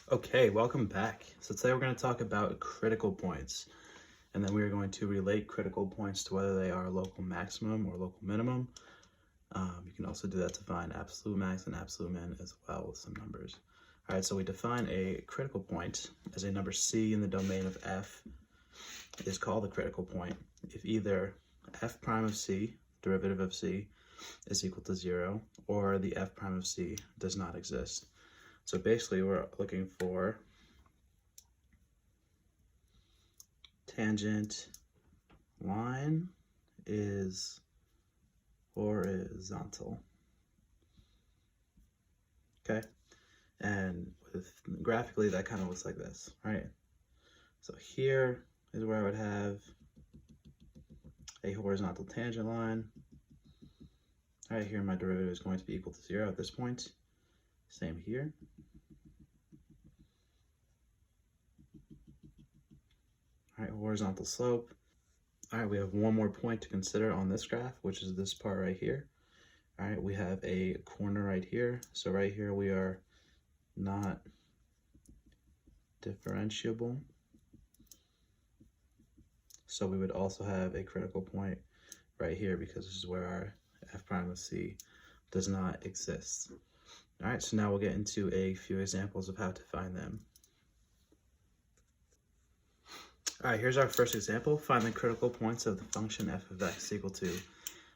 Okay, welcome back. So today we're going to talk about critical points, and then we are going to relate critical points to whether they are local maximum or local minimum. You can also do that to find absolute max and absolute min as well with some numbers. All right, so we define a critical point as a number c in the domain of f is called a critical point if either f prime of c, derivative of c, is equal to 0, or the f prime of c does not exist. So basically we're looking for tangent line is horizontal. Okay, and graphically that kind of looks like this, right? So here is where I would have a horizontal tangent line. All right, here my derivative is going to be equal to 0 at this point. Same here. All right, horizontal slope. All right, we have one more point to consider on this graph, which is this part right here. All right, we have a corner right here. So right here we are not differentiable. So we would also have a critical point right here because this is where our f prime of c does not exist. All right, so now we'll get into a few examples of how to find them. All right, here's our first example. Find the critical points of the function f of x equal to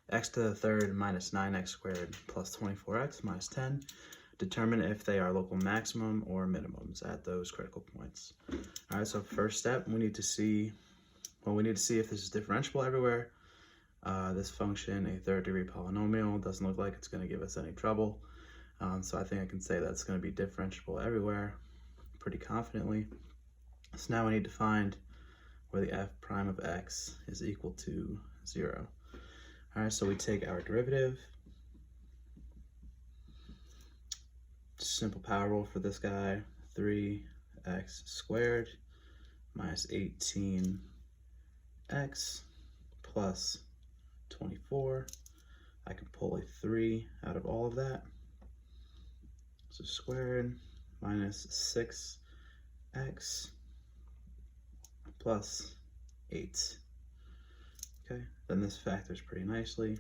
x to the third minus 9x squared plus 24x minus 10. Determine if they are local maximum or minimums at those critical points. All right, so first step, we need to see if this is differentiable everywhere. This function, a third degree polynomial, doesn't look like it's going to give us any trouble. So I think I can say that's going to be differentiable everywhere pretty confidently. So now we need to find where the f prime of x is equal to 0. All right, so we take our derivative. Simple power rule for this guy, 3x squared minus 18x plus 24. I can pull a 3 out of all of that. So squared minus 6x plus 8. Okay, then this factors pretty nicely.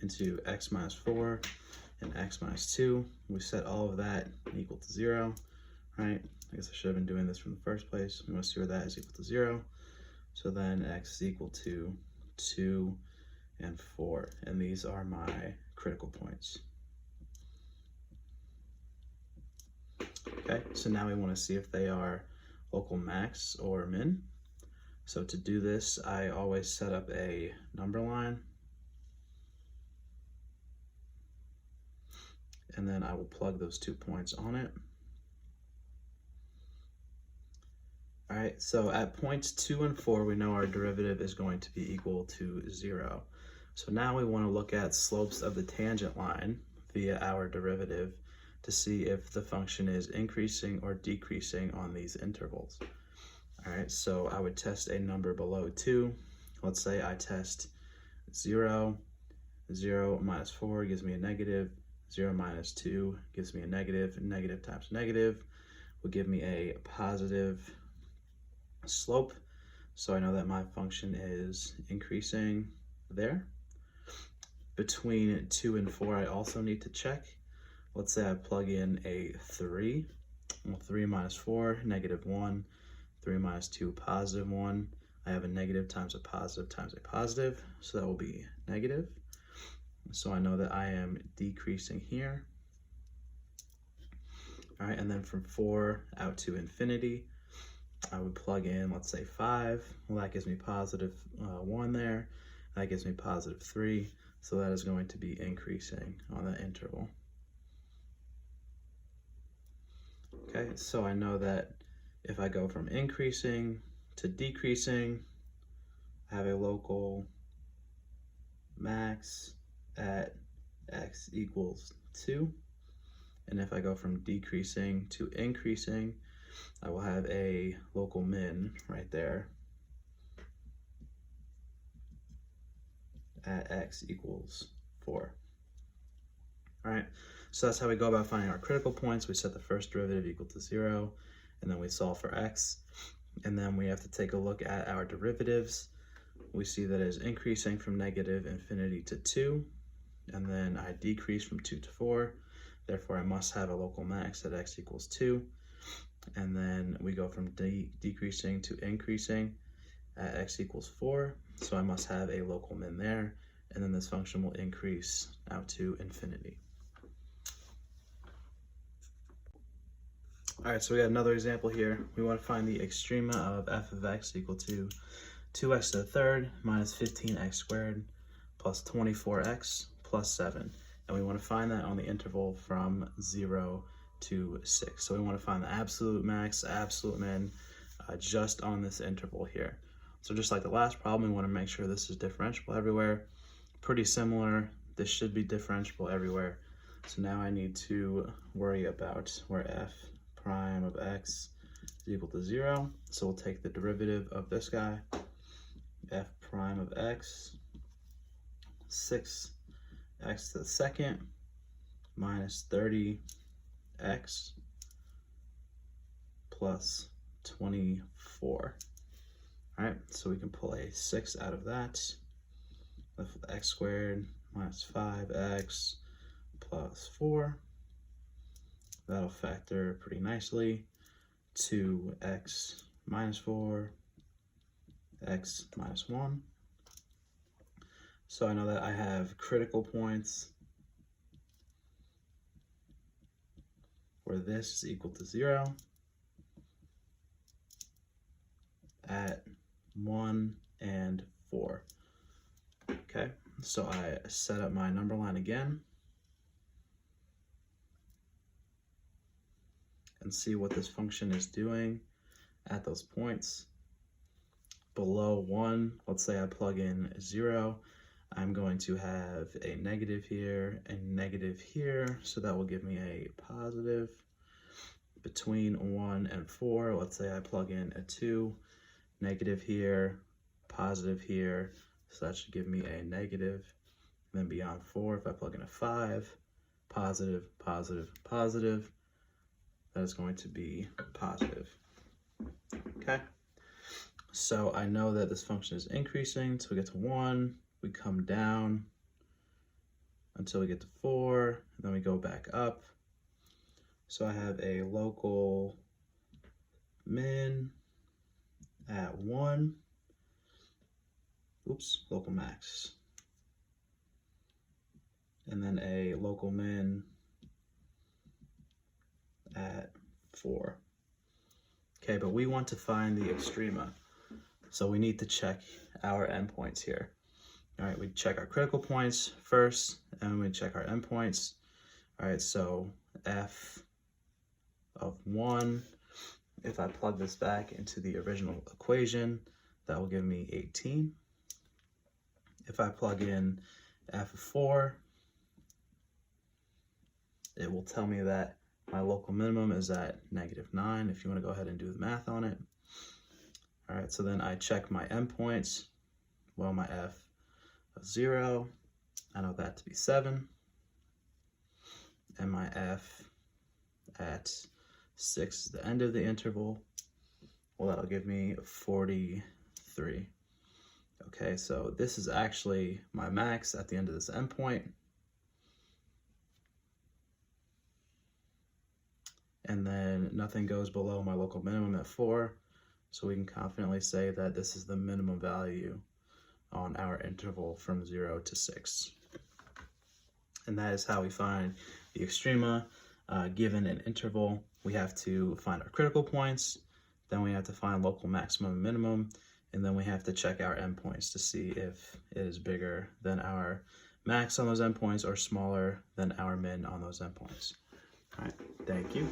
Into x minus 4 and x minus 2. We set all of that equal to 0, right? I guess I should have been doing this from the first place. We want to see where that is equal to 0. So then x is equal to 2 and 4, and these are my critical points. Okay, so now we want to see if they are local max or min. So to do this, I always set up a number line, and then I will plug those 2 points on it. All right, so at points 2 and 4, we know our derivative is going to be equal to 0. So now we want to look at slopes of the tangent line via our derivative to see if the function is increasing or decreasing on these intervals. All right, so I would test a number below 2. Let's say I test 0. 0 minus 4 gives me a negative. 0 minus 2 gives me a negative. Negative times negative would give me a positive slope. So I know that my function is increasing there. Between 2 and 4, I also need to check. Let's say I plug in a 3. Well, 3 minus 4, negative 1. 3 minus 2, positive 1. I have a negative times a positive, so that will be negative. So I know that I am decreasing here. All right, and then from 4 out to infinity, I would plug in, let's say 5. Well, that gives me positive 1 there. That gives me positive 3. So that is going to be increasing on that interval. Okay, so I know that if I go from increasing to decreasing, I have a local max at x equals 2. And if I go from decreasing to increasing, I will have a local min right there at x equals 4. All right, so that's how we go about finding our critical points. We set the first derivative equal to 0, and then we solve for x. And then we have to take a look at our derivatives. We see that it is increasing from negative infinity to 2, and then I decrease from 2 to 4. Therefore, I must have a local max at x equals 2. And then we go from decreasing to increasing at x equals 4. So I must have a local min there. And then this function will increase out to infinity. All right, so we got another example here. We want to find the extrema of f of x equal to 2x to the third minus 15x squared plus 24x plus 7. And we want to find that on the interval from 0 to 6. So we want to find the absolute max, absolute min, just on this interval here. So just like the last problem, we want to make sure this is differentiable everywhere. Pretty similar. This should be differentiable everywhere. So now I need to worry about where f prime of x is equal to 0. So we'll take the derivative of this guy, f prime of x, 6x to the second minus 30x plus 24. All right, so we can pull a 6 out of that. Left with x squared minus 5x plus 4. That'll factor pretty nicely. 2x minus 4, x minus 1. So I know that I have critical points where this is equal to 0 at 1 and 4. Okay, so I set up my number line again and see what this function is doing at those points. Below 1, let's say I plug in 0, I'm going to have a negative here and negative here, so that will give me a positive. Between 1 and 4, let's say I plug in a 2, negative here, positive here, so that should give me a negative. And then beyond 4, if I plug in a 5, positive, positive, positive, that is going to be positive. Okay, so I know that this function is increasing till we get to 1, we come down until we get to 4, and then we go back up. So I have a local min at 1, local max, and then a local min at 4. Okay, but we want to find the extrema, so we need to check our endpoints here. All right, we check our critical points first, and we check our endpoints. All right, so f of 1, if I plug this back into the original equation, that will give me 18. If I plug in f of 4, it will tell me that my local minimum is at -9, if you want to go ahead and do the math on it. All right, so then I check my endpoints. Well, my f of 0, I know that to be 7. And my f at 6 is the end of the interval. Well, that'll give me 43. Okay, so this is actually my max at the end of this endpoint. And then nothing goes below my local minimum at 4. So we can confidently say that this is the minimum value on our interval from 0 to 6. And that is how we find the extrema given an interval. We have to find our critical points, then we have to find local maximum and minimum, and then we have to check our endpoints to see if it is bigger than our max on those endpoints or smaller than our min on those endpoints. All right, thank you.